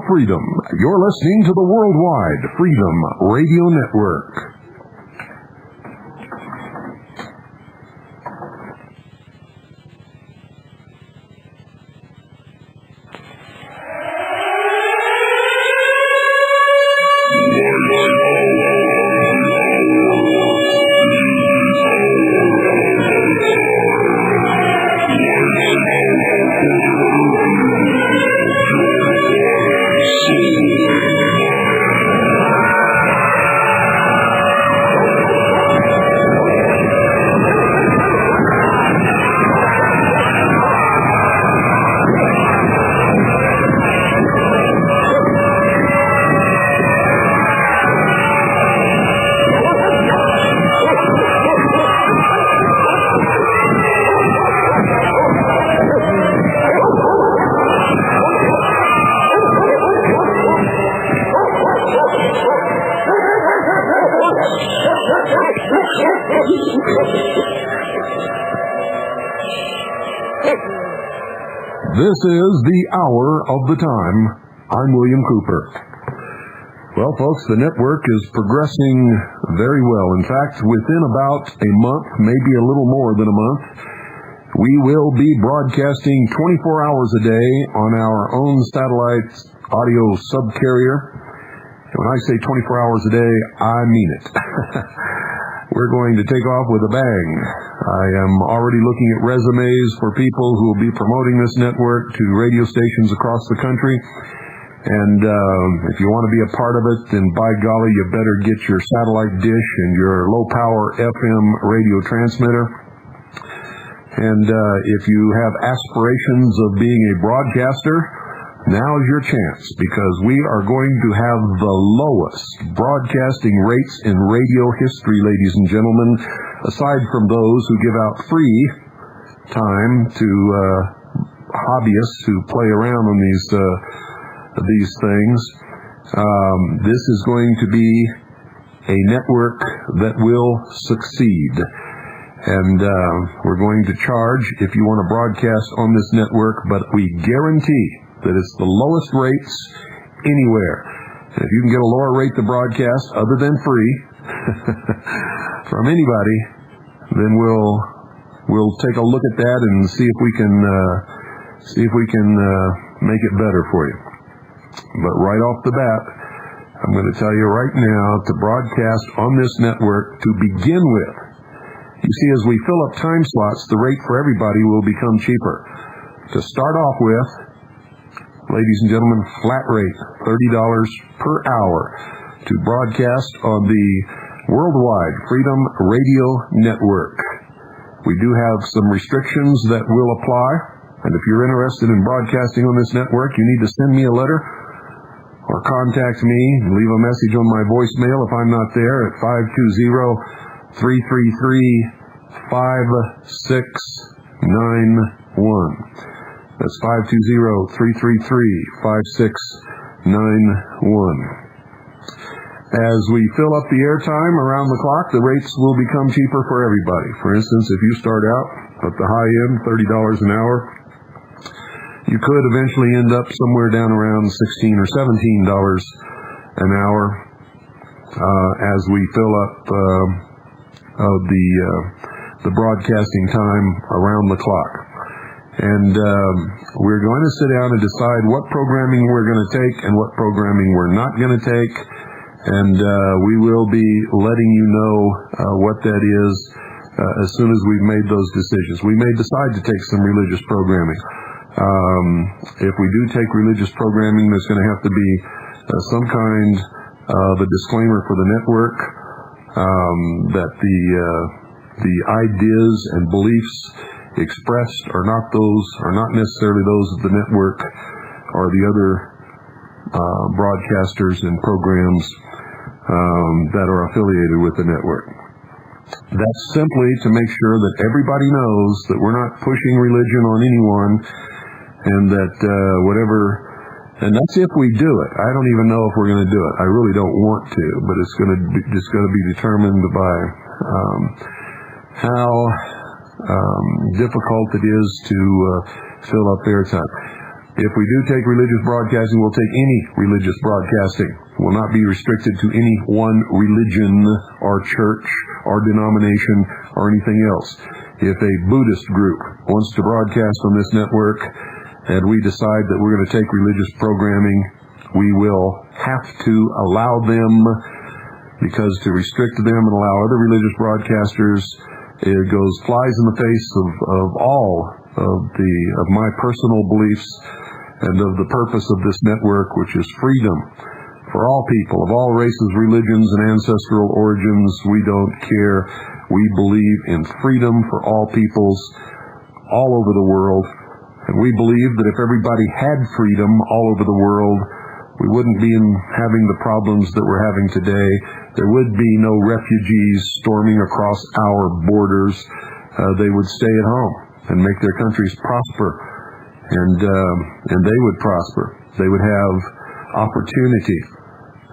freedom. You're listening to the Worldwide Freedom Radio Network. This is the hour of the time. I'm William Cooper. Well, folks, the network is progressing very well. In fact, within about a month, maybe a little more than a month, we will be broadcasting 24 hours a day on our own satellite audio subcarrier. And when I say 24 hours a day, I mean it. We're going to take off with a bang. I am already looking at resumes for people who will be promoting this network to radio stations across the country. And if you want to be a part of it, then by golly, you better get your satellite dish and your low-power FM radio transmitter. And if you have aspirations of being a broadcaster, now's your chance, because we are going to have the lowest broadcasting rates in radio history, ladies and gentlemen, aside from those who give out free time to hobbyists who play around on these things. This is going to be a network that will succeed. And we're going to charge if you want to broadcast on this network, but we guarantee that it's the lowest rates anywhere. And if you can get a lower rate to broadcast other than free from anybody, then we'll take a look at that and see if we can make it better for you. But right off the bat, I'm going to tell you right now, to broadcast on this network to begin with, you see, as we fill up time slots, the rate for everybody will become cheaper. To start off with, ladies and gentlemen, flat rate, $30 per hour to broadcast on the Worldwide Freedom Radio Network. We do have some restrictions that will apply, and if you're interested in broadcasting on this network, you need to send me a letter or contact me, leave a message on my voicemail if I'm not there at 520-333-5691. That's 520-333-5691. As we fill up the airtime around the clock, the rates will become cheaper for everybody. For instance, if you start out at the high end, $30 an hour, you could eventually end up somewhere down around $16 or $17 an hour as we fill up the broadcasting time around the clock. And we're going to sit down and decide what programming we're going to take and what programming we're not going to take. And we will be letting you know what that is as soon as we've made those decisions. We may decide to take some religious programming. If we do take religious programming, there's going to have to be some kind of a disclaimer for the network that the ideas and beliefs expressed are not necessarily those of the network or the other broadcasters and programs that are affiliated with the network. That's simply to make sure that everybody knows that we're not pushing religion on anyone, and that and that's if we do it. I don't even know if we're going to do it. I really don't want to, but it's going to be determined by how difficult it is to fill up airtime. If we do take religious broadcasting, we'll take any religious broadcasting. It will not be restricted to any one religion or church or denomination or anything else. If a Buddhist group wants to broadcast on this network and we decide that we're going to take religious programming, we will have to allow them, because to restrict them and allow other religious broadcasters, it flies in the face of all of my personal beliefs and of the purpose of this network, which is freedom for all people of all races, religions, and ancestral origins. We don't care. We believe in freedom for all peoples all over the world. And we believe that if everybody had freedom all over the world, we wouldn't be having the problems that we're having today. There would be no refugees storming across our borders. They would stay at home and make their countries prosper, and they would prosper. They would have opportunity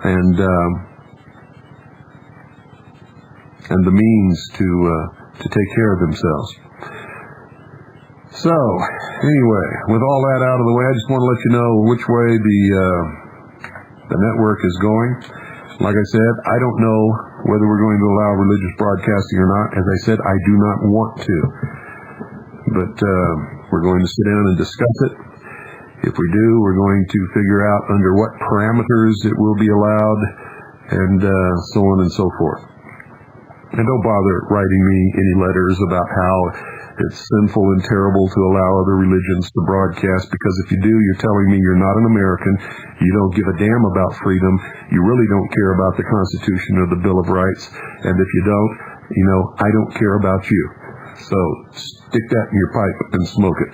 and the means to take care of themselves. So, anyway, with all that out of the way, I just want to let you know which way the network is going. Like I said, I don't know whether we're going to allow religious broadcasting or not. As I said, I do not want to. But we're going to sit down and discuss it. If we do, we're going to figure out under what parameters it will be allowed, and so on and so forth. And don't bother writing me any letters about how it's sinful and terrible to allow other religions to broadcast, because if you do, you're telling me you're not an American, you don't give a damn about freedom, you really don't care about the Constitution or the Bill of Rights, and if you don't, I don't care about you. So stick that in your pipe and smoke it.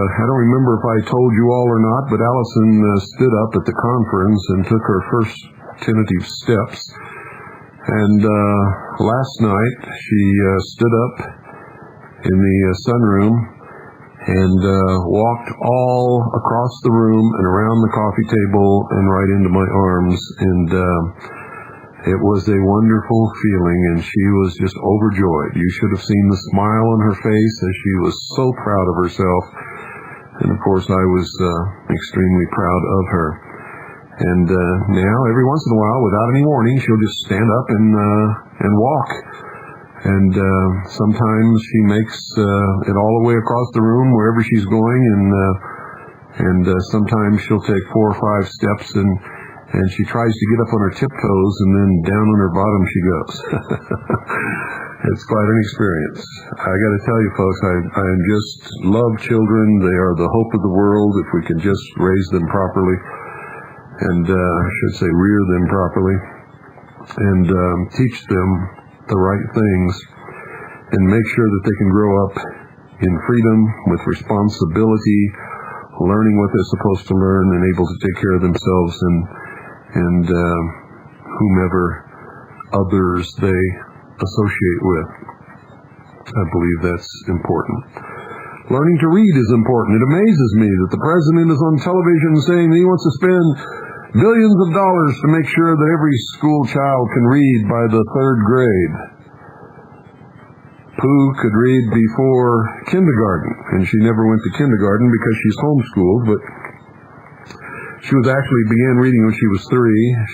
I don't remember if I told you all or not, but Allison stood up at the conference and took her first tentative steps. And last night she stood up in the sunroom and walked all across the room and around the coffee table and right into my arms. And it was a wonderful feeling, and she was just overjoyed. You should have seen the smile on her face as she was so proud of herself. And of course, I was extremely proud of her. And now, every once in a while, without any warning, she'll just stand up and walk. And sometimes she makes it all the way across the room wherever she's going, and sometimes she'll take 4 or 5 steps, and she tries to get up on her tiptoes, and then down on her bottom she goes. It's quite an experience. I got to tell you, folks, I just love children. They are the hope of the world if we can just raise them properly, and I should say rear them properly, and teach them the right things, and make sure that they can grow up in freedom, with responsibility, learning what they're supposed to learn, and able to take care of themselves and whomever others they associate with. I believe that's important. Learning to read is important. It amazes me that the president is on television saying that he wants to spend billions of dollars to make sure that every school child can read by the 3rd grade. Pooh could read before kindergarten, and she never went to kindergarten because she's homeschooled, but she began reading when she was 3.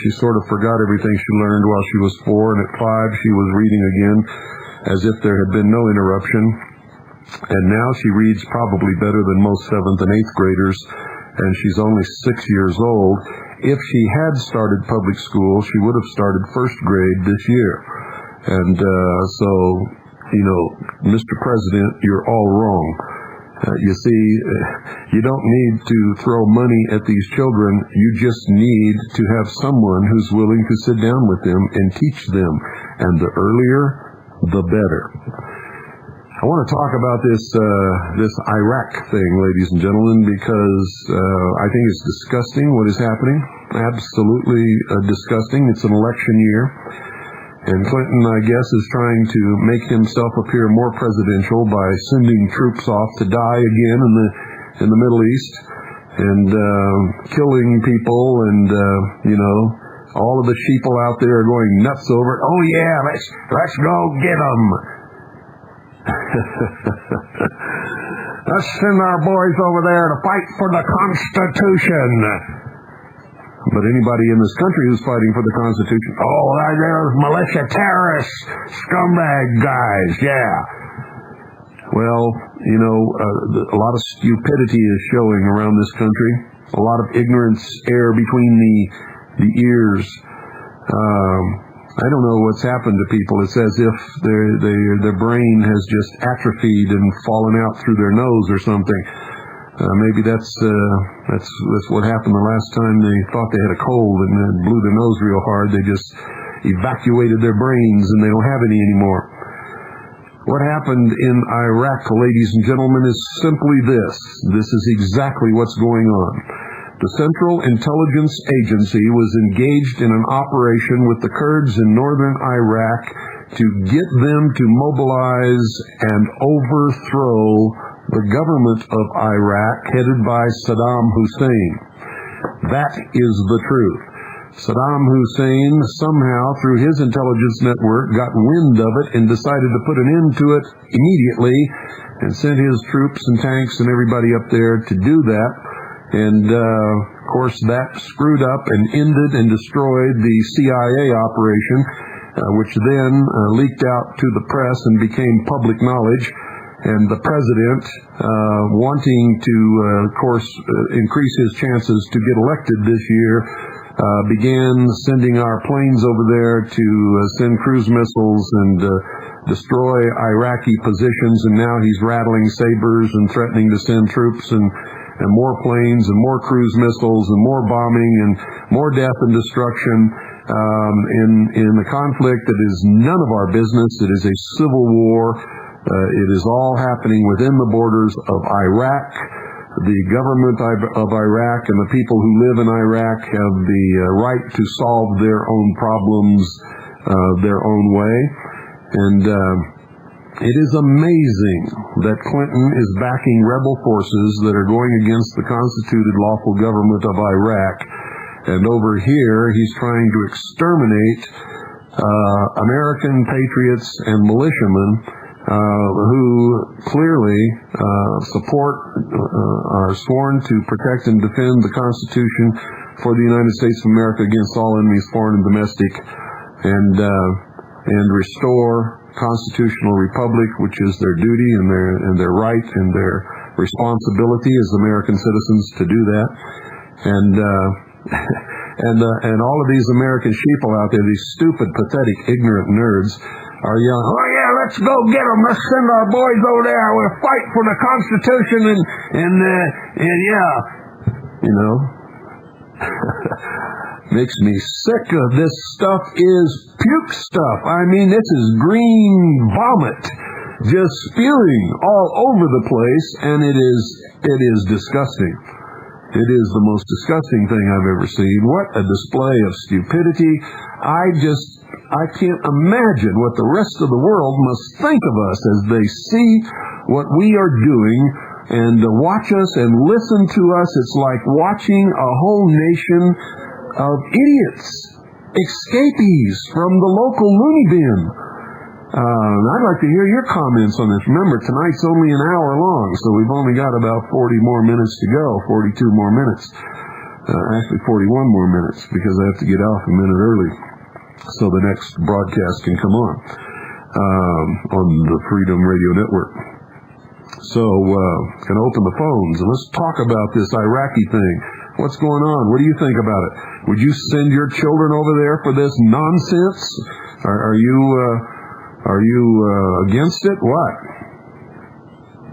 She sort of forgot everything she learned while she was 4, and at 5 she was reading again as if there had been no interruption. And now she reads probably better than most 7th and 8th graders, and she's only 6 years old. If she had started public school, she would have started 1st grade this year. And so, Mr. President, you're all wrong. You see, you don't need to throw money at these children. You just need to have someone who's willing to sit down with them and teach them. And the earlier, the better. I want to talk about this Iraq thing, ladies and gentlemen, because I think it's disgusting what is happening. Absolutely disgusting. It's an election year. And Clinton, I guess, is trying to make himself appear more presidential by sending troops off to die again in the Middle East and killing people, and all of the sheeple out there are going nuts over it. Oh yeah, let's go get them. Let's send our boys over there to fight for the Constitution. But anybody in this country who's fighting for the Constitution, there's militia terrorists, scumbag guys, yeah. Well, a lot of stupidity is showing around this country. A lot of ignorance air between the ears. I don't know what's happened to people. It's as if their brain has just atrophied and fallen out through their nose or something. Maybe that's what happened the last time they thought they had a cold and it blew their nose real hard. They just evacuated their brains and they don't have any anymore. What happened in Iraq, ladies and gentlemen, is simply this. This is exactly what's going on. The Central Intelligence Agency was engaged in an operation with the Kurds in northern Iraq to get them to mobilize and overthrow the government of Iraq headed by Saddam Hussein. That is the truth. Saddam Hussein somehow, through his intelligence network, got wind of it and decided to put an end to it immediately and sent his troops and tanks and everybody up there to do that. And, of course, that screwed up and ended and destroyed the CIA operation, which then leaked out to the press and became public knowledge. And the president, wanting to, of course, increase his chances to get elected this year, began sending our planes over there to send cruise missiles and destroy Iraqi positions. And now he's rattling sabers and threatening to send troops and more planes and more cruise missiles and more bombing and more death and destruction in a conflict that is none of our business. It is a civil war. It is all happening within the borders of Iraq. The government of Iraq and the people who live in Iraq have the right to solve their own problems their own way. And it is amazing that Clinton is backing rebel forces that are going against the constituted lawful government of Iraq. And over here, he's trying to exterminate American patriots and militiamen who clearly are sworn to protect and defend the Constitution for the United States of America against all enemies, foreign and domestic, and restore constitutional republic, which is their duty and their right and their responsibility as American citizens to do that. And all of these American sheeple out there, these stupid, pathetic, ignorant nerds, are yelling, oh yeah, let's go get them. Let's send our boys over there. We'll fight for the Constitution and yeah, makes me sick of this stuff. Is puke stuff. I mean, this is green vomit just spewing all over the place, and it is disgusting. It is the most disgusting thing I've ever seen. What a display of stupidity. I can't imagine what the rest of the world must think of us as they see what we are doing and watch us and listen to us. It's like watching a whole nation of idiots, escapees from the local loony bin. I'd like to hear your comments on this. Remember, tonight's only an hour long, so we've only got about 40 more minutes to go, 42 more minutes. Actually, 41 more minutes, because I have to get off a minute early so the next broadcast can come on the Freedom Radio Network. So, can open the phones, and let's talk about this Iraqi thing. What's going on? What do you think about it? Would you send your children over there for this nonsense? Are you against it? What?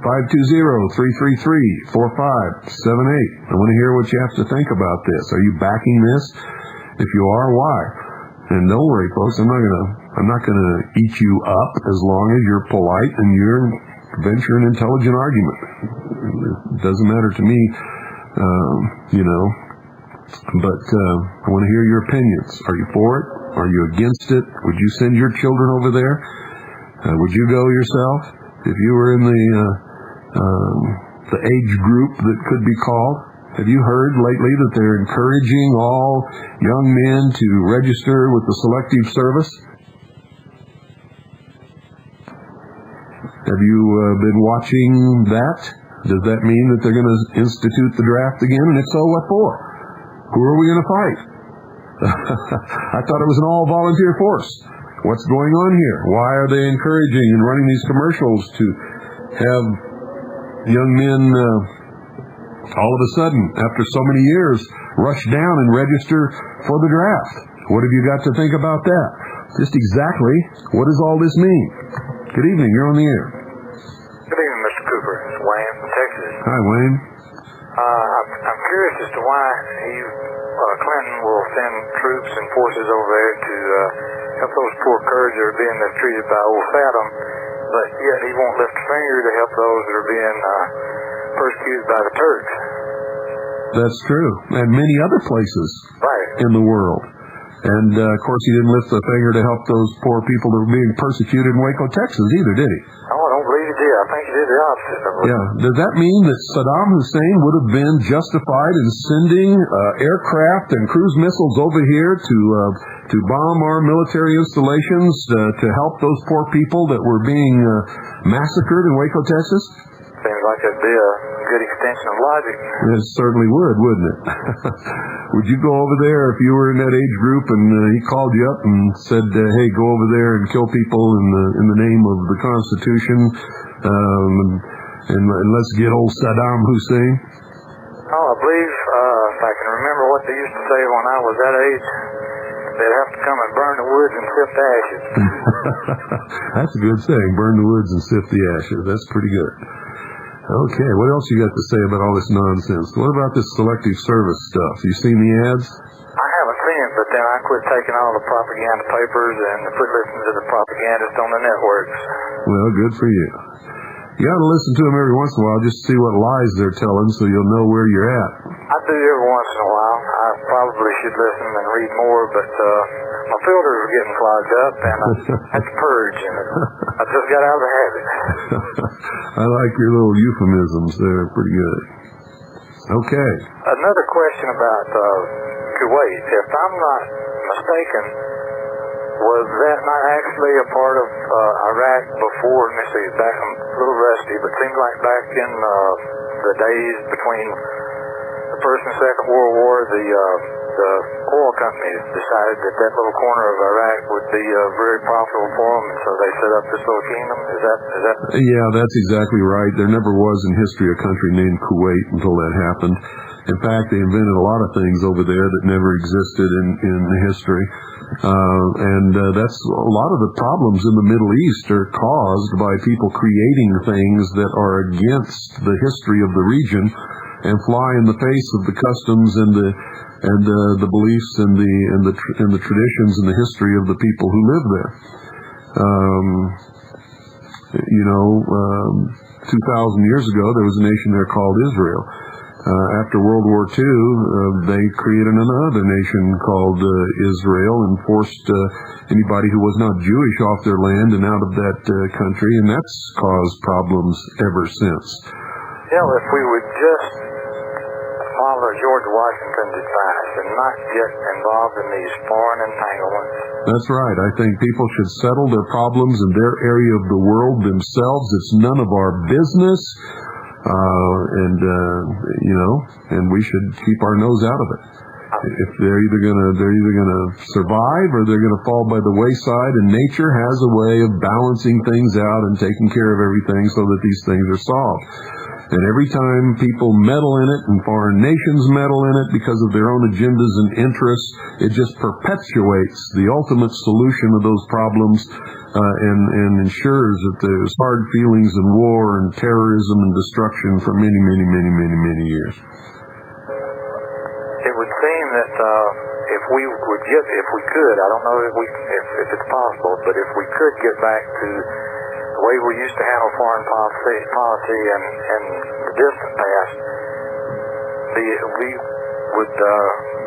520-333-4578. I want to hear what you have to think about this. Are you backing this? If you are, why? And don't worry, folks. I'm not gonna eat you up as long as you're polite and you're venture an intelligent argument. It doesn't matter to me, But I want to hear your opinions. Are you for it? Are you against it? Would you send your children over there? Would you go yourself if you were in the age group that could be called? Have you heard lately that they're encouraging all young men to register with the Selective Service? Have you been watching that? Does that mean that they're going to institute the draft again? And if so, what for? Who are we going to fight? I thought it was an all-volunteer force. What's going on here? Why are they encouraging and running these commercials to have young men all of a sudden, after so many years, rush down and register for the draft? What have you got to think about that? Just exactly, what does all this mean? Good evening, you're on the air. Good evening, Mr. Cooper. It's Wayne from Texas. Hi, Wayne. I'm curious as to why Clinton will send troops and forces over there to help those poor Kurds that are being mistreated by old Saddam, but yet he won't lift a finger to help those that are being persecuted by the Turks. That's true. And many other places in the world. And, of course, he didn't lift a finger to help those poor people that were being persecuted in Waco, Texas, either, did he? Oh, I don't believe he did. I think he did the opposite. Yeah. Does that mean that Saddam Hussein would have been justified in sending aircraft and cruise missiles over here to bomb our military installations to help those poor people that were being massacred in Waco, Texas? Seems like it'd be a good extension of logic. It certainly would, wouldn't it? Would you go over there if you were in that age group and he called you up and said, hey, go over there and kill people in the name of the Constitution, and let's get old Saddam Hussein? Oh, I believe, if I can remember what they used to say when I was that age, they'd have to come and burn the woods and sift the ashes. That's a good saying, burn the woods and sift the ashes. That's pretty good. Okay, what else you got to say about all this nonsense? What about this Selective Service stuff? You seen the ads? I haven't seen it, but then I quit taking all the propaganda papers and quit listening to the propagandists on the networks. Well, good for you. You ought to listen to them every once in a while just to see what lies they're telling so you'll know where you're at. I do every once in a while. I probably should listen and read more, but my filters are getting clogged up, and I had to purge, and I just got out of the habit. I like your little euphemisms. They're pretty good. Okay. Another question about Kuwait. If I'm not mistaken, was that not actually a part of Iraq before? Let me see, back, I'm a little rusty, but it seems like back in the days between the First and Second World War, the oil companies decided that little corner of Iraq would be very profitable for them, and so they set up this little kingdom. Is that? Yeah, that's exactly right. There never was in history a country named Kuwait until that happened. In fact, they invented a lot of things over there that never existed in history. That's a lot of the problems in the Middle East are caused by people creating things that are against the history of the region and fly in the face of the customs and the beliefs and the traditions and the history of the people who live there. 2,000 years ago, there was a nation there called Israel. After World War II, they created another nation called Israel and forced anybody who was not Jewish off their land and out of that country, and that's caused problems ever since. Yeah, if we would just follow George Washington's advice and not get involved in these foreign entanglements. That's right. I think people should settle their problems in their area of the world themselves. It's none of our business. And we should keep our nose out of it. If they're either gonna survive or they're gonna fall by the wayside, and nature has a way of balancing things out and taking care of everything so that these things are solved. And every time people meddle in it and foreign nations meddle in it because of their own agendas and interests, it just perpetuates the ultimate solution of those problems and ensures that there's hard feelings and war and terrorism and destruction for many, many, many, many, many years. It would seem that if we could, I don't know if it's possible, but if we could get back to the way we used to handle foreign policy in the distant past, we would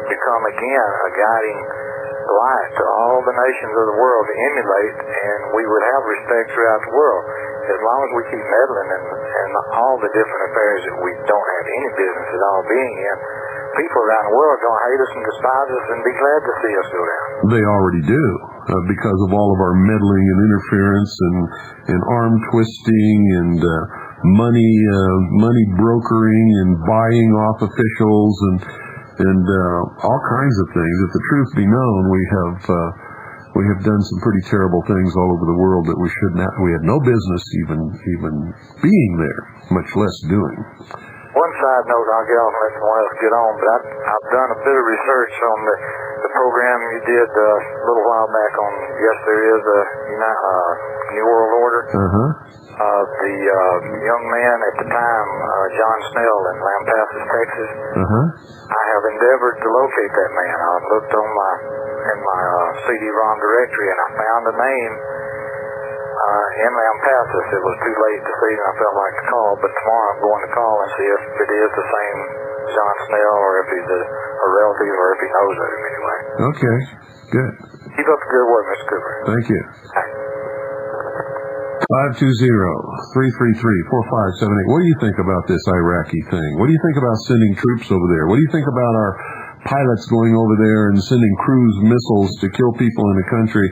become again a guiding light to all the nations of the world to emulate, and we would have respect throughout the world. As long as we keep meddling in all the different affairs that we don't have any business at all being in, people around the world are going to hate us and despise us and be glad to see us go down. They already do, because of all of our meddling and interference and arm twisting and money brokering and buying off officials and all kinds of things. If the truth be known, we have done some pretty terrible things all over the world that we had no business even being there, much less doing. One side note, I'll get on and let someone else get on, but I've done a bit of research on the program you did a little while back on Yes There Is a New World Order. The young man at the time, John Snell in Lampasas, Texas. I have endeavored to locate that man. I looked in my CD-ROM directory and I found a name in Lampasas. It was too late to see and I felt like to call, but tomorrow I'm going to call and see if it is the same John Snell or if he's a relative or if he knows of him anyway. Okay, good. Keep up the good work, Mr. Cooper. Thank you. 520-333-4578. What do you think about this Iraqi thing? What do you think about sending troops over there? What do you think about our pilots going over there and sending cruise missiles to kill people in a country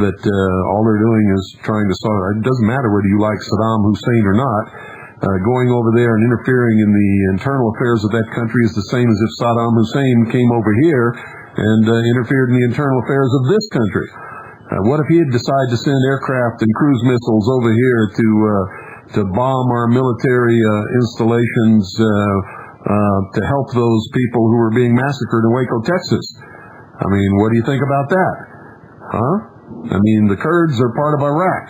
that all they're doing is trying to solve? It doesn't matter whether you like Saddam Hussein or not. Going over there and interfering in the internal affairs of that country is the same as if Saddam Hussein came over here and interfered in the internal affairs of this country. What if he had decided to send aircraft and cruise missiles over here to bomb our military installations to help those people who were being massacred in Waco, Texas? I mean, what do you think about that? Huh? I mean, the Kurds are part of Iraq.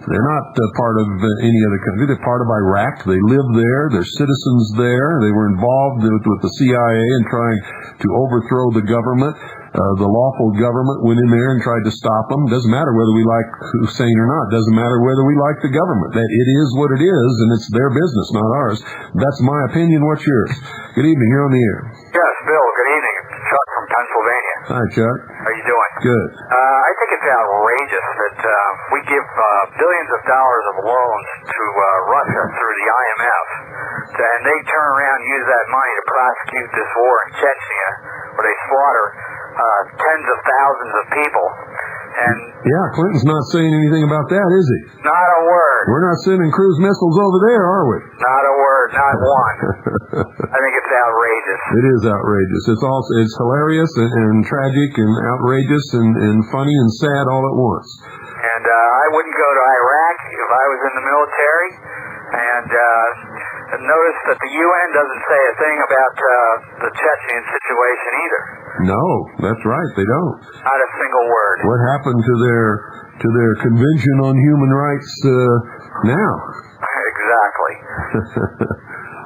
They're not part of any other country. They're part of Iraq. They live there. They're citizens there. They were involved with the CIA in trying to overthrow the government. The lawful government went in there and tried to stop them. Doesn't matter whether we like Hussein or not. Doesn't matter whether we like the government. That it is what it is, and it's their business, not ours. That's my opinion. What's yours? Good evening. You're on the air. Yes, Bill. Good evening. It's Chuck from Pennsylvania. Hi, Chuck. How you doing? Good. I think it's outrageous that we give billions of dollars of loans to Russia through the IMF, and they turn around and use that money to prosecute this war in Chechnya, where they slaughter tens of thousands of people. And yeah, Clinton's not saying anything about that, is he? Not a word. We're not sending cruise missiles over there, are we? Not a word, not one. I think it's outrageous. It is outrageous. It's hilarious and tragic and outrageous and funny and sad all at once. And I wouldn't go to Iraq if I was in the military. And notice that the UN doesn't say a thing about the Chechen situation either. No, that's right. They don't. Not a single word. What happened to their Convention on Human Rights now? Exactly.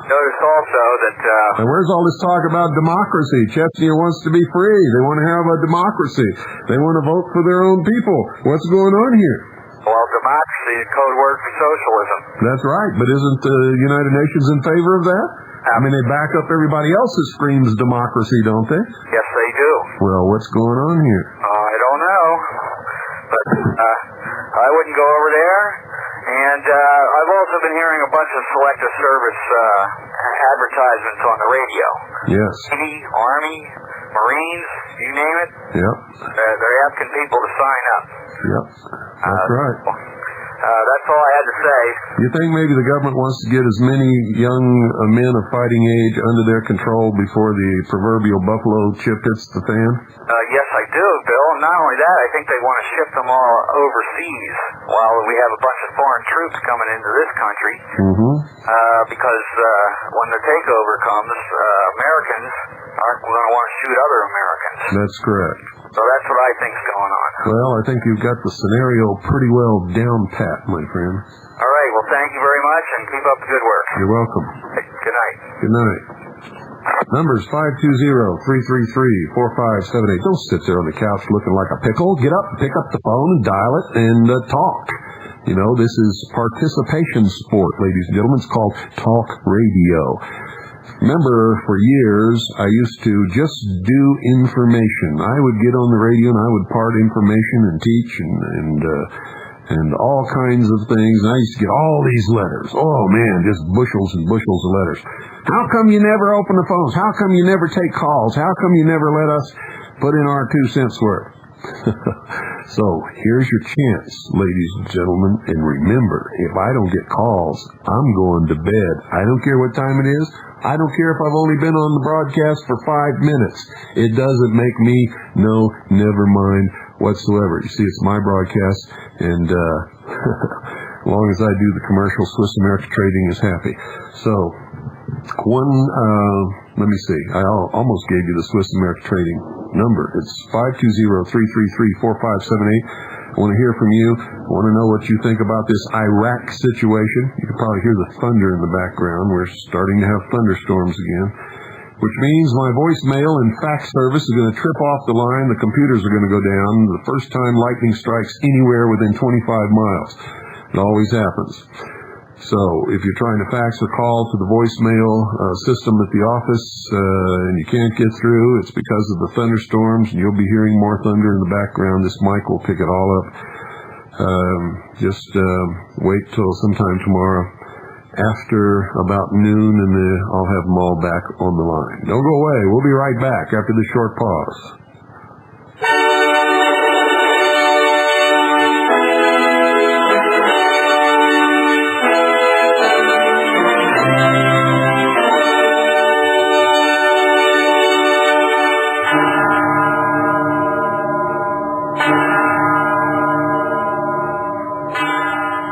Notice also that... and where's all this talk about democracy? Chechnya wants to be free. They want to have a democracy. They want to vote for their own people. What's going on here? Well, democracy is a code word for socialism. That's right, but isn't the United Nations in favor of that? I mean, they back up everybody else that screams democracy, don't they? Yes, they do. Well, what's going on here? I don't know, but I wouldn't go over there. And I've also been hearing a bunch of selective service advertisements on the radio. Yes. Navy, Army, Marines, you name it. Yep. They're asking people to sign up. Yep. That's right. That's all I had to say. You think maybe the government wants to get as many young men of fighting age under their control before the proverbial buffalo chip hits the fan? Yes, I do, Bill. And not only that, I think they want to ship them all overseas while we have a bunch of foreign troops coming into this country. Mm-hmm. Because when the takeover comes, Americans aren't going to want to shoot other Americans. That's correct. So that's what I think's going on. Well, I think you've got the scenario pretty well down pat, my friend. All right. Well, thank you very much, and keep up the good work. You're welcome. Good night. Good night. Numbers 520-333-4578. Don't sit there on the couch looking like a pickle. Get up, pick up the phone, and dial it, and talk. You know, this is participation sport, ladies and gentlemen. It's called talk radio. Remember, for years, I used to just do information. I would get on the radio and I would part information and teach and all kinds of things. And I used to get all these letters. Oh, man, just bushels and bushels of letters. How come you never open the phones? How come you never take calls? How come you never let us put in our 2 cents worth? So, here's your chance, ladies and gentlemen. And remember, if I don't get calls, I'm going to bed. I don't care what time it is. I don't care if I've only been on the broadcast for 5 minutes. It doesn't make me no never mind whatsoever. You see, it's my broadcast, and as long as I do the commercial, Swiss America Trading is happy. So, let me see. I almost gave you the Swiss America Trading number. It's 520-333-4578. I want to hear from you. I want to know what you think about this Iraq situation. You can probably hear the thunder in the background. We're starting to have thunderstorms again, which means my voicemail and fax service is going to trip off the line. The computers are going to go down the first time lightning strikes anywhere within 25 miles. It always happens. So if you're trying to fax or call to the voicemail system at the office and you can't get through, it's because of the thunderstorms, and you'll be hearing more thunder in the background. This mic will pick it all up. Just wait till sometime tomorrow after about noon, and I'll have them all back on the line. Don't go away. We'll be right back after this short pause.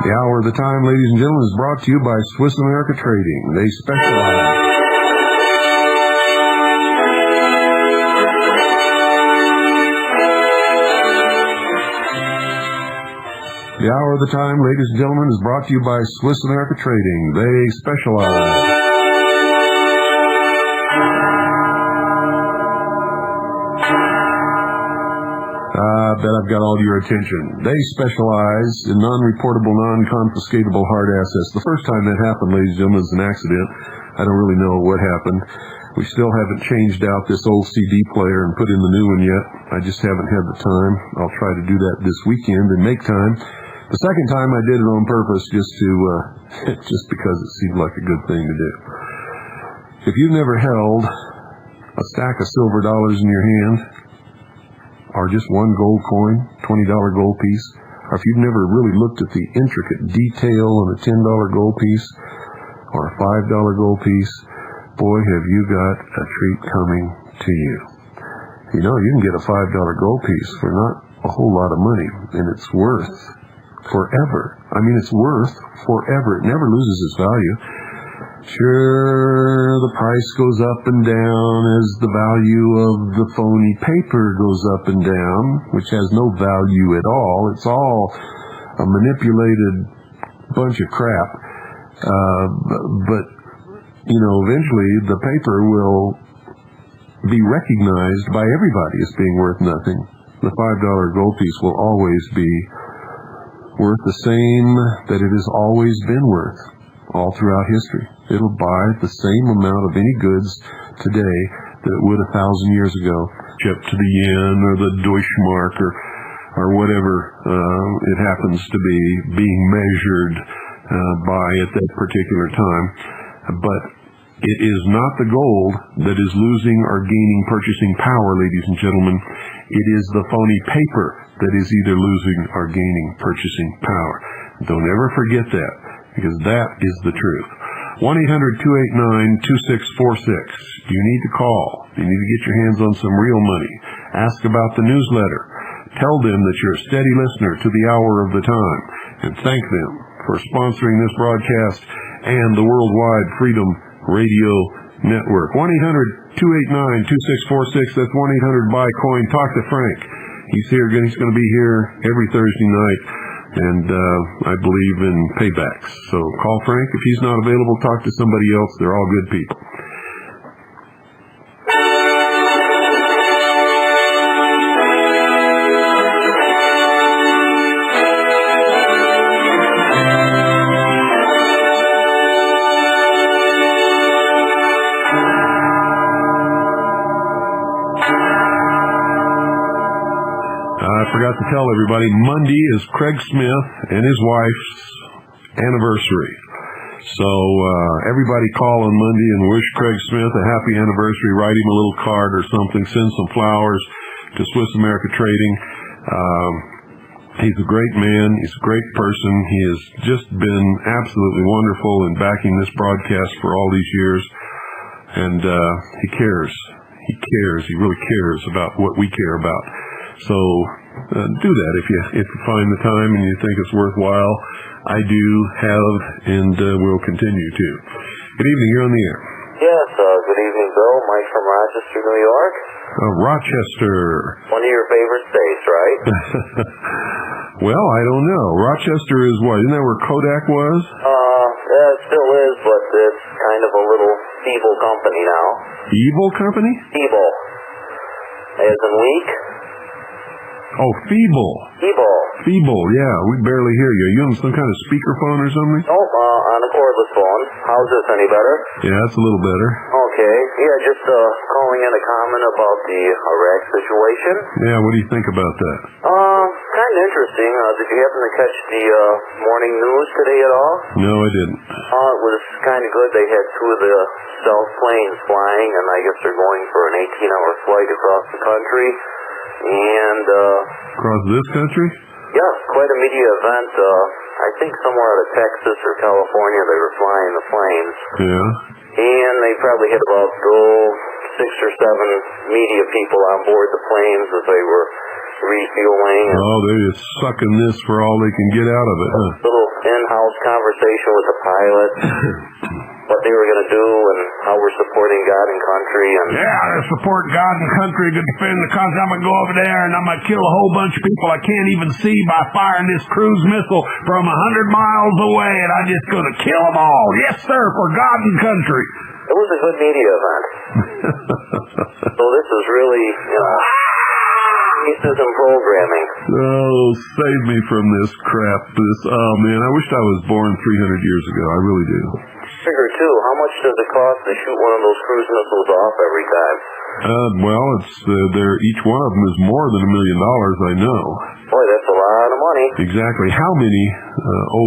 The hour of the time, ladies and gentlemen, is brought to you by Swiss America Trading. They specialize. The hour of the time, ladies and gentlemen, is brought to you by Swiss America Trading. They specialize. I bet I've got all your attention. They specialize in non-reportable, non-confiscatable hard assets. The first time that happened, ladies and gentlemen, was an accident. I don't really know what happened. We still haven't changed out this old CD player and put in the new one yet. I just haven't had the time. I'll try to do that this weekend and make time. The second time I did it on purpose just because it seemed like a good thing to do. If you've never held a stack of silver dollars in your hand, or just one gold coin, $20 gold piece, or if you've never really looked at the intricate detail on a $10 gold piece or a $5 gold piece, boy, have you got a treat coming to you. You know, you can get a $5 gold piece for not a whole lot of money, and it's worth forever. I mean, it's worth forever. It never loses its value. Sure, the price goes up and down as the value of the phony paper goes up and down, which has no value at all. It's all a manipulated bunch of crap. But, you know, eventually the paper will be recognized by everybody as being worth nothing. The $5 gold piece will always be worth the same that it has always been worth. all throughout history. It'll buy the same amount of any goods today that it would 1,000 years ago, except to the yen or the Deutschmark or whatever it happens to be being measured by at that particular time. But it is not the gold that is losing or gaining purchasing power, ladies and gentlemen. It is the phony paper that is either losing or gaining purchasing power. Don't ever forget that, because that is the truth. 1-800-289-2646. You need to call. You need to get your hands on some real money. Ask about the newsletter. Tell them that you're a steady listener to the Hour of the Time, and thank them for sponsoring this broadcast and the Worldwide Freedom Radio Network. 1-800-289-2646. That's 1-800-BUY-COIN. Talk to Frank. He's here. He's going to be here every Thursday night, and I believe in paybacks. So call Frank. If he's not available, talk to somebody else. They're all good people. I forgot to tell everybody, Monday is Craig Smith and his wife's anniversary. So everybody call on Monday and wish Craig Smith a happy anniversary. Write him a little card or something. Send some flowers to Swiss America Trading. He's a great man. He's a great person. He has just been absolutely wonderful in backing this broadcast for all these years. And he cares. He cares. He really cares about what we care about. So do that if you find the time and you think it's worthwhile. I do have and will continue to. Good evening. You're on the air. Yes, good evening, Bill. Mike from Rochester, New York. Rochester. One of your favorite states, right? Well, I don't know. Rochester is what? Isn't that where Kodak was? Yeah, it still is, but it's kind of a little feeble company now. Evil company? Feeble. As in weak? Oh, feeble. Feeble, yeah. We barely hear you. Are you on some kind of speakerphone or something? Nope, on a cordless phone. How's this, any better? Yeah, that's a little better. Okay. Yeah, just calling in a comment about the Iraq situation. Yeah, what do you think about that? Kind of interesting. Did you happen to catch the morning news today at all? No, I didn't. It was kind of good. They had two of the stealth planes flying, and I guess they're going for an 18-hour flight across the country. And across this country? Yeah, quite a media event. I think somewhere out of Texas or California they were flying the planes. Yeah. And they probably had about 6 or 7 media people on board the planes as they were refueling. Oh, they're just sucking this for all they can get out of it, huh? Little in-house conversation with the pilot. What they were going to do and how we're supporting God and country. And yeah, to support God and country, to defend the country. I'm going to go over there and I'm going to kill a whole bunch of people I can't even see by firing this cruise missile from 100 miles away, and I'm just going to kill them all. Yes, sir, for God and country. It was a good media event. So this is really, pieces and programming. Oh, save me from this crap. Oh, man, I wish I was born 300 years ago. I really do. Figure, too, how much does it cost to shoot one of those cruise missiles off every time? Well, it's each one of them is more than $1 million, I know. Boy, that's a lot of money. Exactly. How many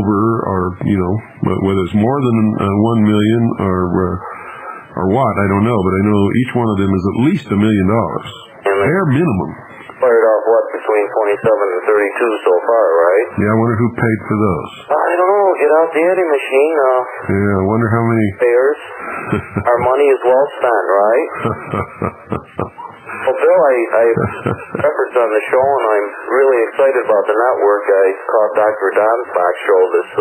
over are, whether it's more than 1 million or what, I don't know, but I know each one of them is at least $1 million. Bare minimum. Fired off, between 27 and 32 so far, right? Yeah, I wonder who paid for those. I don't know. Get out the Eddie machine. Yeah, I wonder how many. Payers. Our money is well spent, right? Well, Bill, I efforts on the show, and I'm really excited about the network. I caught Dr. Don's Fox show this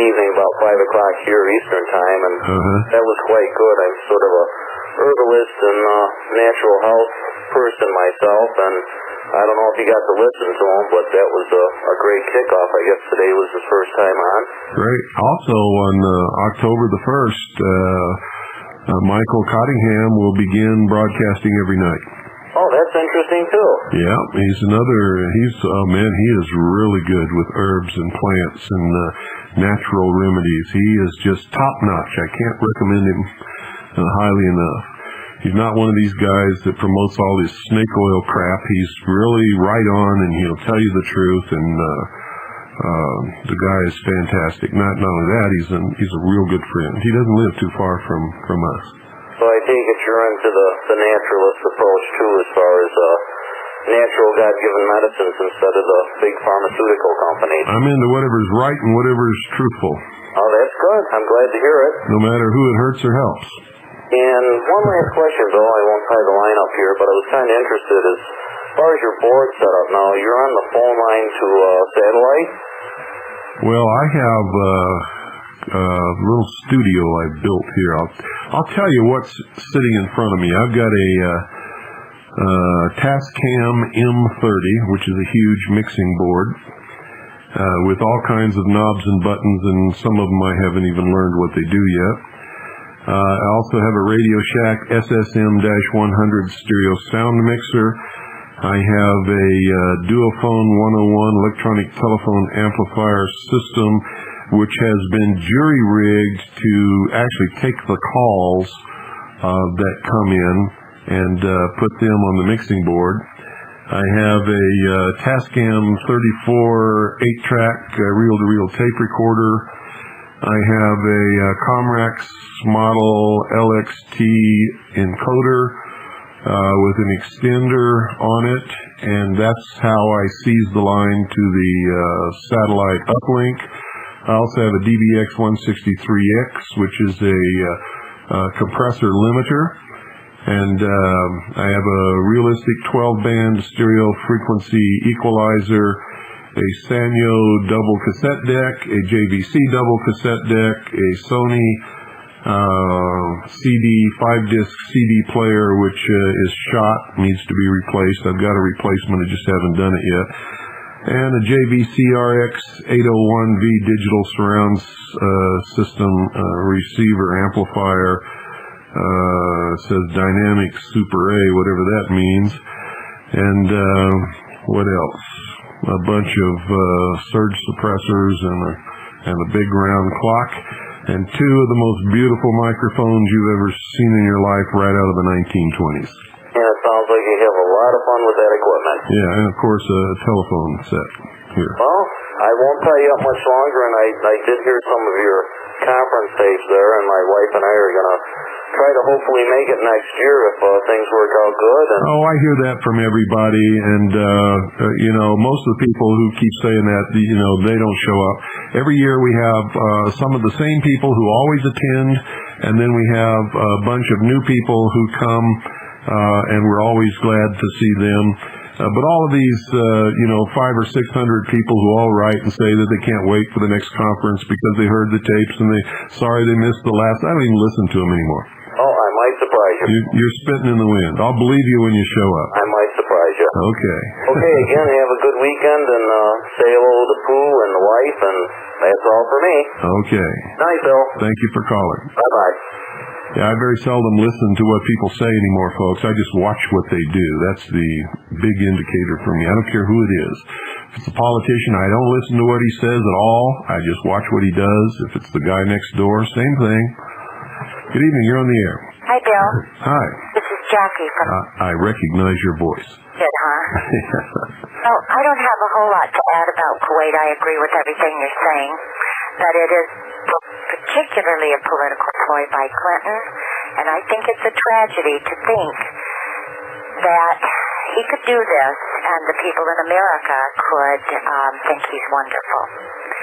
evening about 5 o'clock here Eastern time, and that was quite good. I'm sort of a herbalist and natural health person myself, and I don't know if you got to listen to him, but that was a great kickoff. I guess today was his first time on. Great. Also on October the 1st, Michael Cottingham will begin broadcasting every night. Oh, that's interesting too. Yeah, he is really good with herbs and plants and natural remedies. He is just top notch. I can't recommend him highly enough. He's not one of these guys that promotes all this snake oil crap. He's really right on, and he'll tell you the truth, and the guy is fantastic. Not only that, he's a real good friend. He doesn't live too far from us. So I take it you're into the naturalist approach too, as far as natural God-given medicines instead of the big pharmaceutical companies. I'm into whatever's right and whatever's truthful. Oh, that's good. I'm glad to hear it. No matter who it hurts or helps. And one last question, Bill. I won't tie the line up here, but I was kind of interested as far as your board set up now. You're on the phone line to satellite? Well, I have a little studio I built here. I'll tell you what's sitting in front of me. I've got a Tascam M30, which is a huge mixing board with all kinds of knobs and buttons, and some of them I haven't even learned what they do yet. I also have a Radio Shack SSM-100 stereo sound mixer. I have a Duophone 101 electronic telephone amplifier system, which has been jury-rigged to actually take the calls that come in and put them on the mixing board. I have a Tascam 34 8-track reel-to-reel tape recorder. I have a Comrax model LXT encoder with an extender on it, and that's how I seize the line to the satellite uplink. I also have a DBX163X, which is a compressor limiter, and I have a realistic 12-band stereo frequency equalizer, a Sanyo double cassette deck, a JVC double cassette deck, a Sony 5-disc CD player, which is shot, needs to be replaced. I've got a replacement, I just haven't done it yet. And a JVC RX 801V digital surround system receiver amplifier. It says Dynamic Super A, whatever that means. And what else? A bunch of surge suppressors and a big round clock, and two of the most beautiful microphones you've ever seen in your life right out of the 1920s. Yeah, it sounds like you have a lot of fun with that equipment. Yeah, and of course a telephone set here. Well, I won't tie you up much longer, and I did hear some of your conference tapes there, and my wife and I are going to try to hopefully make it next year if things work out good. And oh, I hear that from everybody, and most of the people who keep saying that, they don't show up. Every year we have some of the same people who always attend, and then we have a bunch of new people who come, and we're always glad to see them. But all of these, 500 or 600 people who all write and say that they can't wait for the next conference because they heard the tapes and sorry they missed the last. I don't even listen to them anymore. Oh, I might surprise you. You're spitting in the wind. I'll believe you when you show up. I might surprise you. Okay. Okay, again, have a good weekend, and say hello to Pooh and the wife, and that's all for me. Okay. Night, Bill. Thank you for calling. Bye-bye. Yeah, I very seldom listen to what people say anymore, folks. I just watch what they do. That's the big indicator for me. I don't care who it is. If it's a politician, I don't listen to what he says at all. I just watch what he does. If it's the guy next door, same thing. Good evening. You're on the air. Hi, Bill. Hi. This is Jackie from... I recognize your voice. Good, huh? Well, I don't have a whole lot to add about Kuwait. I agree with everything you're saying. That it is particularly a political ploy by Clinton, and I think it's a tragedy to think that he could do this and the people in America could think he's wonderful.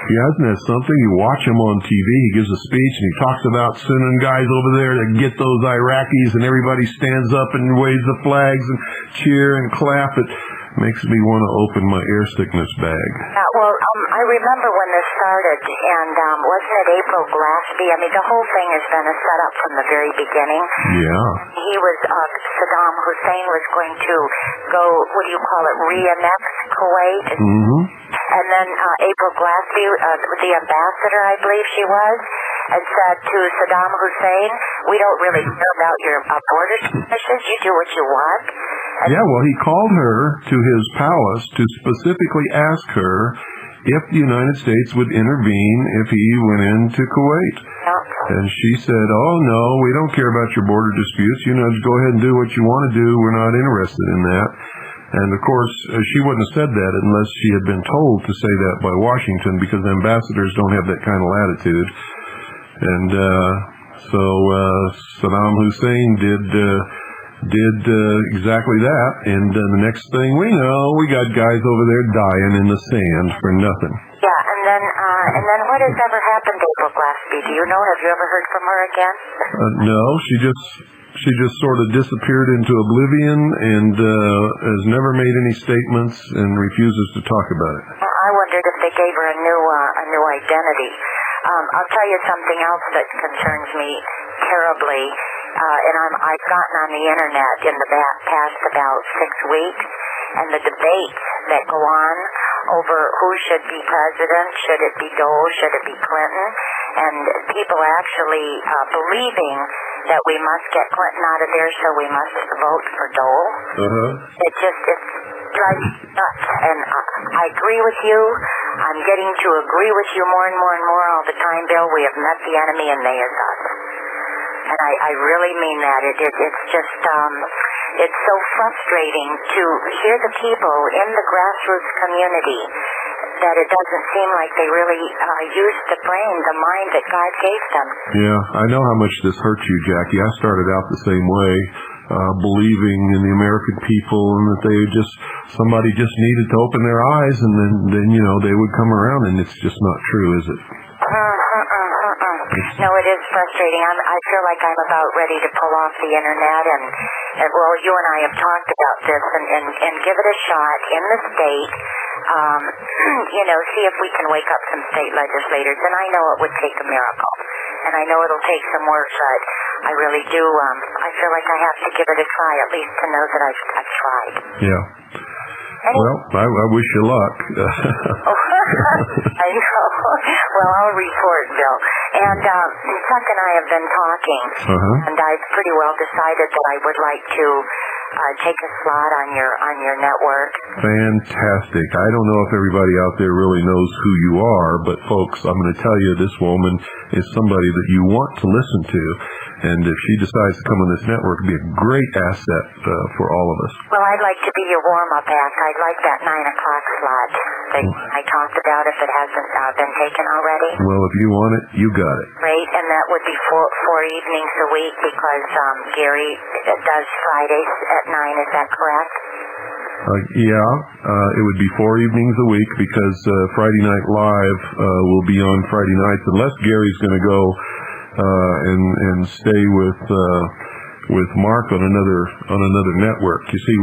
Yeah, isn't that something? You watch him on TV, he gives a speech, and he talks about sending guys over there to get those Iraqis, and everybody stands up and waves the flags and cheer and clap. It makes me want to open my air sickness bag. I remember when this started, and wasn't it April Glaspie? I mean, the whole thing has been a setup from the very beginning. Yeah. He was, Saddam Hussein was going to go, what do you call it, re-annex Kuwait? Mm-hmm. And then April Glaspie, the ambassador, I believe she was, and said to Saddam Hussein, we don't really care about your border issues, you do what you want. Yeah, well, he called her to his palace to specifically ask her if the United States would intervene if he went into Kuwait. And she said, oh, no, we don't care about your border disputes. You know, just go ahead and do what you want to do. We're not interested in that. And, of course, she wouldn't have said that unless she had been told to say that by Washington, because ambassadors don't have that kind of latitude. And so Saddam Hussein did exactly that. And the next thing we know, we got guys over there dying in the sand for nothing. Yeah, and then what has ever happened to April Glaspie? Do you know? Have you ever heard from her again? No, she just sort of disappeared into oblivion and has never made any statements and refuses to talk about it. I wondered if they gave her a new identity. I'll tell you something else that concerns me terribly, and I've gotten on the internet in the past about 6 weeks, and the debates that go on over who should be president, should it be Dole, should it be Clinton, and people actually believing that we must get Clinton out of there, so we must vote for Dole. It drives me nuts, and I agree with you. I'm getting to agree with you more and more and more all the time, Bill. We have met the enemy, and they is us. And I really mean that. It's just, it's so frustrating to hear the people in the grassroots community that it doesn't seem like they really use the brain, the mind that God gave them. Yeah, I know how much this hurts you, Jackie. I started out the same way, believing in the American people and that somebody just needed to open their eyes and then you know, they would come around, and it's just not true, is it? No, it is frustrating. I feel like I'm about ready to pull off the internet, and well, you and I have talked about this, and give it a shot in the state. You know, see if we can wake up some state legislators, and I know it would take a miracle, and I know it'll take some work, but I really do. I feel like I have to give it a try, at least to know that I've tried. Yeah. Well, I wish you luck. I know. Well, I'll report, Bill. And Chuck and I have been talking, and I've pretty well decided that I would like to take a slot on your network. Fantastic. I don't know if everybody out there really knows who you are, but folks, I'm going to tell you, this woman is somebody that you want to listen to, and if she decides to come on this network, it'd be a great asset for all of us. Well, I'd like to be your warm-up act. I'd like that 9 o'clock slot that I talked about, if it hasn't been taken already. Well, if you want it, you got it. Great, and that would be four evenings a week, because Gary does Fridays at 9, is that correct? It would be 4 evenings a week, because Friday Night Live will be on Friday nights, unless Gary's going to go and stay with Mark on another network. You see,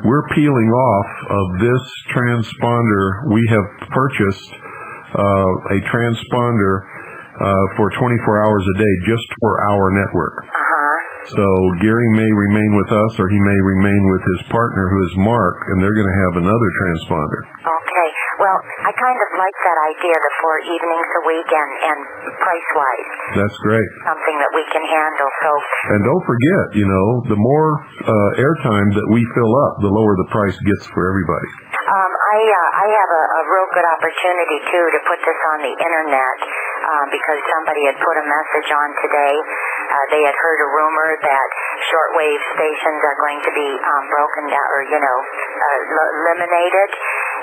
we're peeling off of this transponder. We have purchased a transponder for 24 hours a day just for our network. So Gary may remain with us, or he may remain with his partner, who is Mark, and they're going to have another transponder. Okay. Well, I kind of like that idea, the 4 evenings a week, and price-wise. That's great. Something that we can handle. So. And don't forget, you know, the more airtime that we fill up, the lower the price gets for everybody. I have a real good opportunity, too, to put this on the internet, because somebody had put a message on today. They had heard a rumor that shortwave stations are going to be broken down, or, you know, eliminated,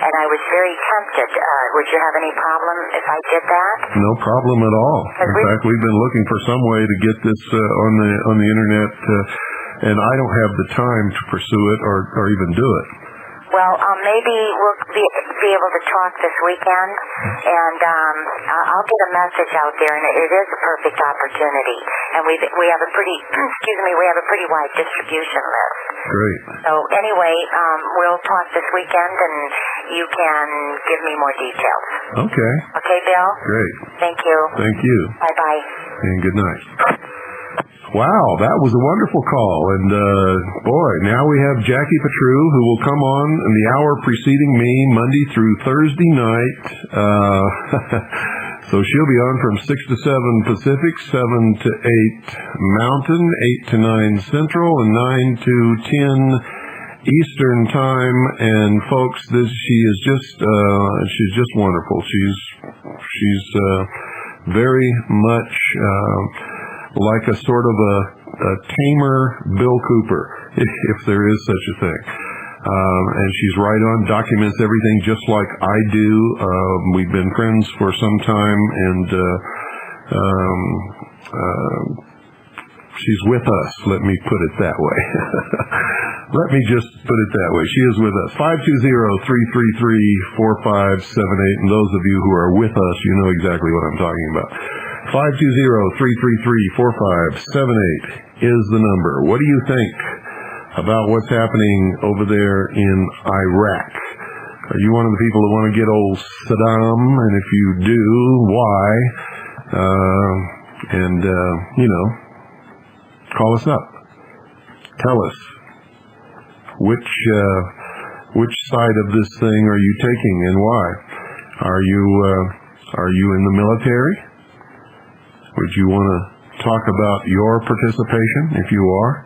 and I was very tempted. Would you have any problem if I did that? No problem at all. In fact, we've been looking for some way to get this on the internet, and I don't have the time to pursue it or even do it. Well, maybe we'll be able to talk this weekend, and I'll get a message out there, and it is a perfect opportunity. And we have a pretty we have a pretty wide distribution list. Great. So anyway, we'll talk this weekend, and you can give me more details. Okay. Okay, Bill? Great. Thank you. Thank you. Bye-bye. And good night. Wow, that was a wonderful call. And, boy, now we have Jackie Petru, who will come on in the hour preceding me, Monday through Thursday night. So she'll be on from 6 to 7 Pacific, 7 to 8 Mountain, 8 to 9 Central, and 9 to 10 Eastern time, and folks, she is she's just wonderful. She's very much like a sort of a tamer Bill Cooper, if there is such a thing. And she's right on, documents everything just like I do. We've been friends for some time, and she's with us. Let me put it that way. Let me just put it that way. She is with us. 520-333-4578. And those of you who are with us, you know exactly what I'm talking about. 520-333-4578 is the number. What do you think about what's happening over there in Iraq? Are you one of the people that want to get old Saddam? And if you do, why? Call us up. Tell us which side of this thing are you taking and why? Are you in the military? Would you want to talk about your participation if you are?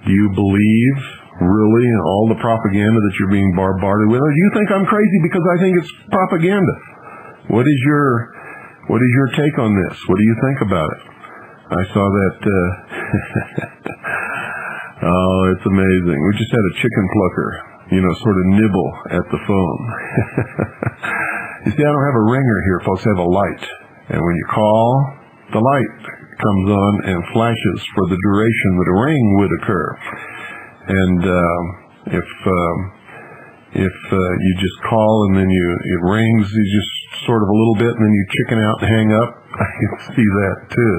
Do you believe really in all the propaganda that you're being bombarded with? Or do you think I'm crazy because I think it's propaganda? What is your take on this? What do you think about it? I saw that. Oh, it's amazing. We just had a chicken plucker, sort of nibble at the phone. You see, I don't have a ringer here, folks. I have a light. And when you call, the light comes on and flashes for the duration that a ring would occur. And if you just call and then it rings, you just sort of a little bit and then you chicken out and hang up, I can see that too.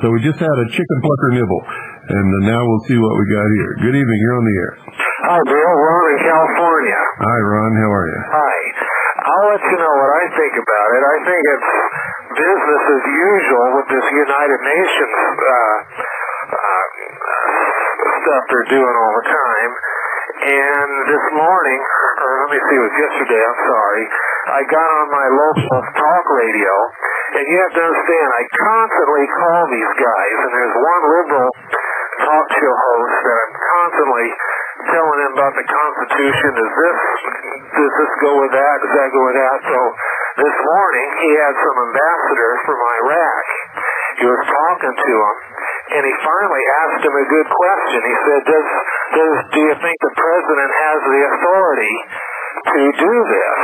So we just had a chicken plucker nibble, and now we'll see what we got here. Good evening, you're on the air. Hi, Bill. Ron in California. Hi, Ron. How are you? Hi. I'll let you know what I think about it. I think it's business as usual with this United Nations stuff they're doing all the time. And this morning, or let me see, it was yesterday, I'm sorry, I got on my local talk radio, and you have to understand, I constantly call these guys, and there's one liberal talk show host that I'm constantly telling him about the Constitution. Does this go with that? Does that go with that? So this morning, he had some ambassadors from Iraq. He was talking to him, and he finally asked him a good question. He said, do you think the president has the authority to do this?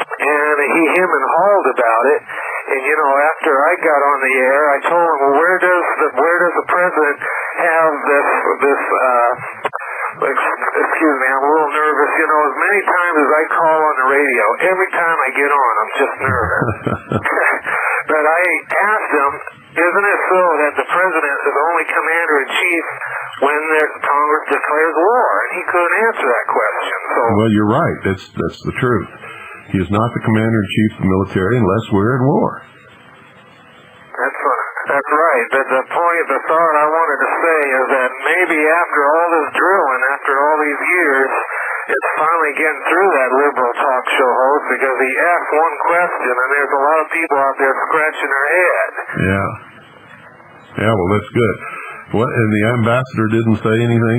And he him and hawed about it. And after I got on the air, I told him, well, where does the president have this excuse me, I'm a little nervous. As many times as I call on the radio, every time I get on, I'm just nervous. But I asked him, isn't it so that the president is only commander-in-chief when the Congress declares war? And he couldn't answer that question. So, well, you're right. That's the truth. He is not the commander-in-chief of the military unless we're at war. That's right. But the thought I wanted to say is that maybe after all this drilling, after all these years, it's finally getting through that liberal talk show host, because he asked one question and there's a lot of people out there scratching their head. Yeah, well, that's good. What? And the ambassador didn't say anything?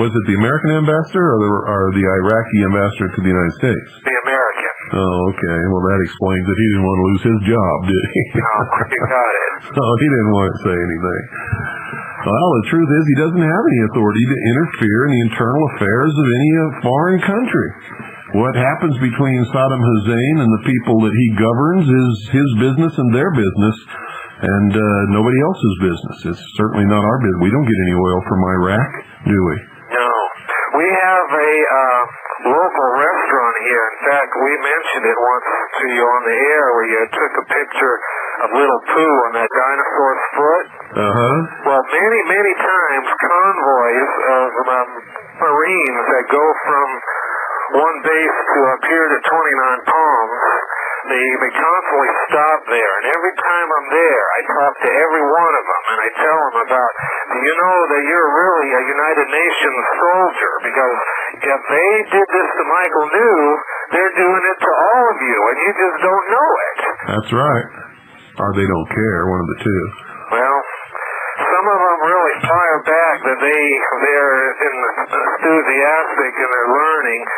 Was it the American ambassador or the Iraqi ambassador to the United States? The American. Oh, okay. Well, that explains that he didn't want to lose his job, did he? No, you got it. No, he didn't want to say anything. Well, the truth is he doesn't have any authority to interfere in the internal affairs of any foreign country. What happens between Saddam Hussein and the people that he governs is his business and their business, and nobody else's business. It's certainly not our business. We don't get any oil from Iraq, do we? No. We have a local restaurant here. In fact, we mentioned it once to you on the air where you took a picture of Little Pooh on that dinosaur's foot. Uh-huh. Well, many times convoys of Marines that go from one base to up here to 29 Palms, they constantly stop there. And every time I'm there, I talk to every one of them, and I tell them about, do you know that you're really a United Nations soldier? Because if they did this to Michael New, they're doing it to all of you, and you just don't know it. That's right. Or they don't care, one of the two. Well, some of them really fire back that they're enthusiastic and they're learning.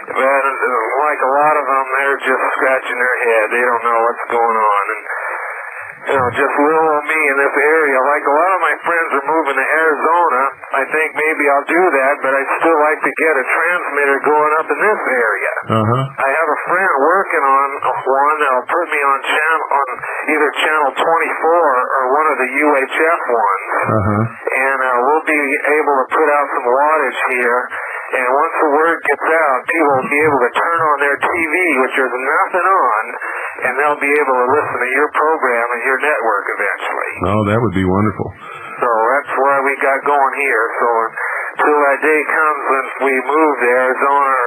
But like a lot of them, they're just scratching their head. They don't know what's going on. And just little old me in this area. Like a lot of my friends are moving to Arizona. I think maybe I'll do that, but I'd still like to get a transmitter going up in this area. I have a friend working on one that'll put me on either channel 24 or one of the UHF ones. And we'll be able to put out some wattage here. And once the word gets out, people will be able to turn on their TV, which there's nothing on, and they'll be able to listen to your program and your network eventually. Oh, that would be wonderful. So that's where we got going here. So until that day comes when we move to Arizona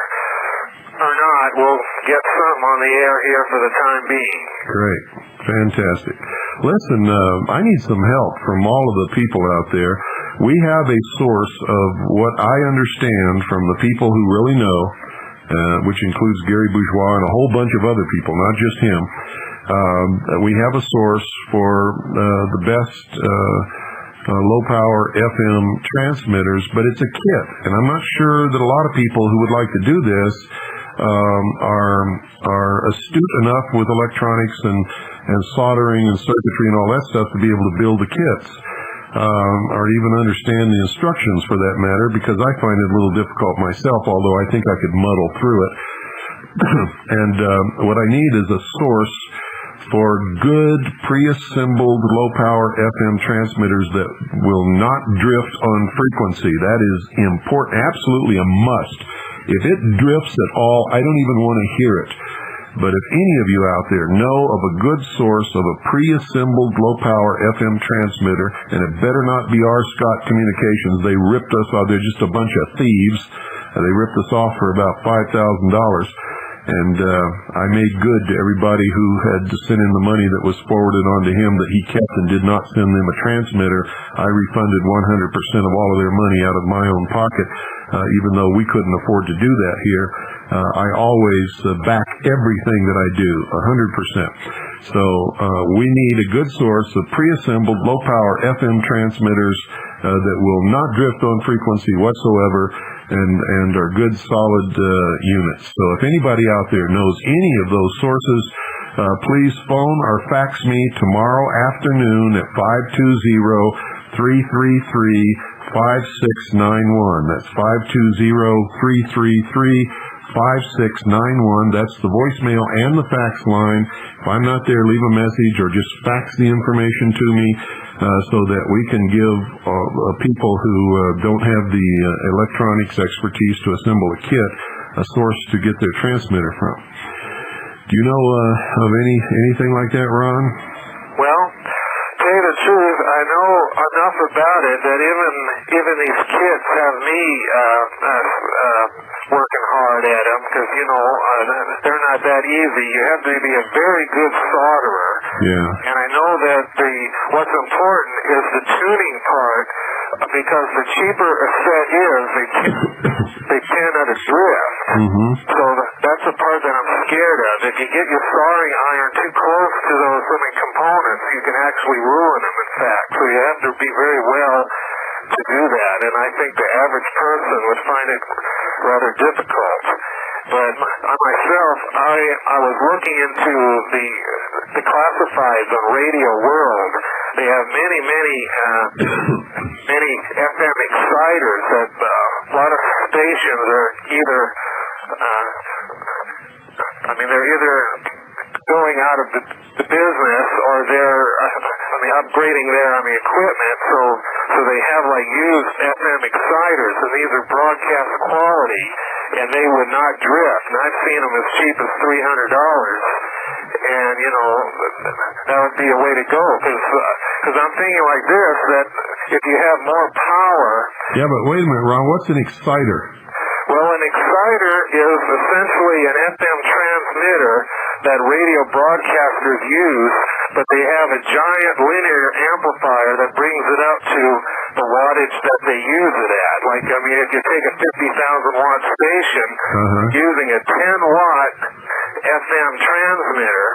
or not, we'll get something on the air here for the time being. Great. Fantastic. Listen, I need some help from all of the people out there. We have a source of what I understand from the people who really know, which includes Gary Bourgeois and a whole bunch of other people, not just him. We have a source for the best low-power FM transmitters, but it's a kit, and I'm not sure that a lot of people who would like to do this are astute enough with electronics and soldering and circuitry and all that stuff to be able to build the kits. Or even understand the instructions for that matter, because I find it a little difficult myself, although I think I could muddle through it. And what I need is a source for good pre-assembled low-power FM transmitters that will not drift on frequency. That is important, absolutely a must. If it drifts at all, I don't even want to hear it. But if any of you out there know of a good source of a pre-assembled low-power FM transmitter, and it better not be R. Scott Communications. They ripped us off. They're just a bunch of thieves. They ripped us off for about $5,000. And I made good to everybody who had to send in the money that was forwarded on to him that he kept and did not send them a transmitter. I refunded 100% of all of their money out of my own pocket, even though we couldn't afford to do that here. I always back everything that I do, 100%. So we need a good source of pre-assembled low-power FM transmitters that will not drift on frequency whatsoever and are good, solid units. So if anybody out there knows any of those sources, please phone or fax me tomorrow afternoon at 520-333-5691. That's 520-333-5691. That's the voicemail and the fax line. If I'm not there, leave a message or just fax the information to me so that we can give people who don't have the electronics expertise to assemble a kit a source to get their transmitter from. Do you know of anything like that, Ron? Well, to tell you the truth, I know enough about it that even these kits have me working hard at them because, they're not that easy. You have to be a very good solderer. Yeah. And I know that what's important is the tuning part, because the cheaper a set is, they tend to drift. So that's the part that I'm scared of. If you get your soldering iron too close to those living components, you can actually ruin them, in fact. So you have to be very well to do that. And I think the average person would find it rather difficult. But myself, I was looking into the classifieds on Radio World. They have many FM exciters that a lot of stations are either they're going out of the business or they're upgrading their equipment, so they have used FM exciters, and these are broadcast quality, and they would not drift. And I've seen them as cheap as $300. And, that would be a way to go, because I'm thinking like this, that if you have more power... Yeah, but wait a minute, Ron, what's an exciter? Well, an exciter is essentially an FM transmitter that radio broadcasters use, but they have a giant linear amplifier that brings it up to the wattage that they use it at. If you take a 50,000 watt station using a 10-watt FM transmitter,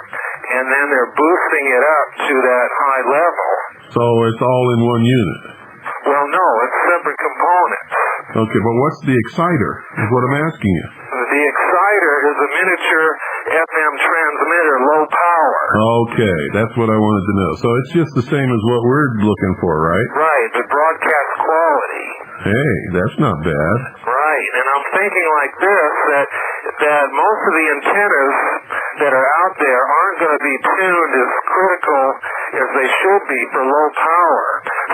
and then they're boosting it up to that high level. So it's all in one unit. Well, no, it's separate components. Okay, but what's the exciter, is what I'm asking you. The exciter is a miniature FM transmitter, low power. Okay, that's what I wanted to know. So it's just the same as what we're looking for, right? Right, but broadcast quality. Hey, that's not bad. Right, and I'm thinking like this, that most of the antennas that are out there aren't going to be tuned as critical as they should be for low power.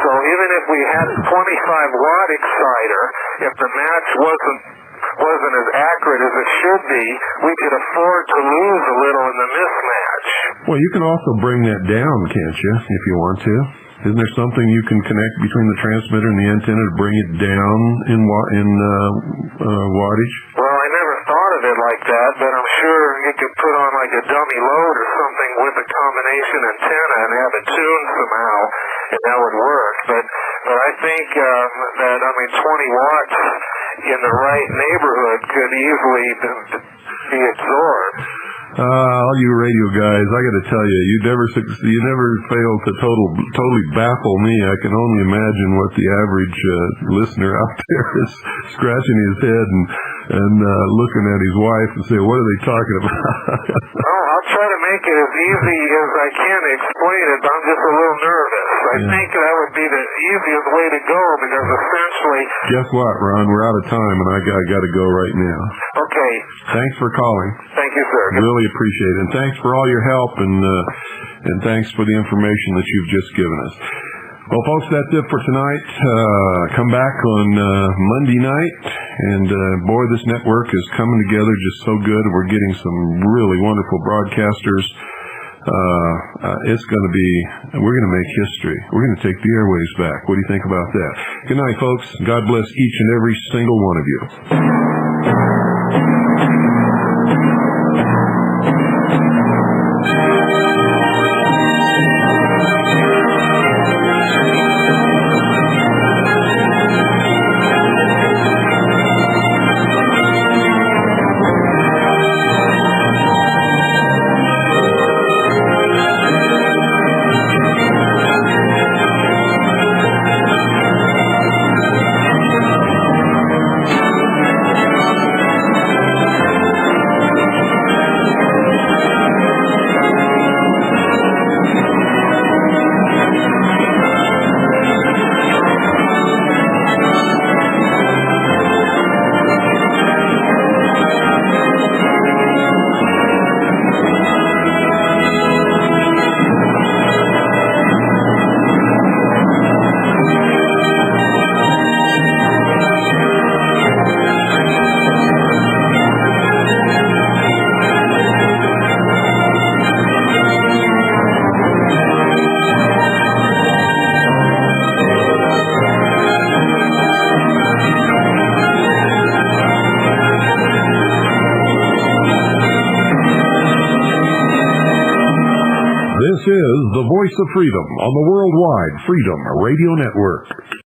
So even if we had a 25-watt exciter, if the match wasn't as accurate as it should be, we could afford to lose a little in the mismatch. Well, you can also bring that down, can't you, if you want to? Isn't there something you can connect between the transmitter and the antenna to bring it down in wattage? Well, I never thought of it like that, but I'm sure you could put on like a dummy load or something with a combination antenna and have it tuned somehow, and that would work. But I think that 20 watts in the right neighborhood could easily be absorbed. All you radio guys, I got to tell you, you never fail to totally baffle me. I can only imagine what the average listener out there is scratching his head and looking at his wife and say, "What are they talking about?" Oh, I'll try to make it as easy as I can to explain it, but I'm just a little nervous. I think that would be the easiest way to go because essentially... Guess what, Ron? We're out of time, and I got to go right now. Okay. Thanks for calling. Thank you, sir. Really appreciate it. And thanks for all your help, and thanks for the information that you've just given us. Well, folks, that's it for tonight. Come back on Monday night, and boy, this network is coming together just so good. We're getting some really wonderful broadcasters. We're going to make history. We're going to take the airwaves back. What do you think about that? Good night, folks. God bless each and every single one of you. This is the Voice of Freedom on the Worldwide Freedom Radio Network.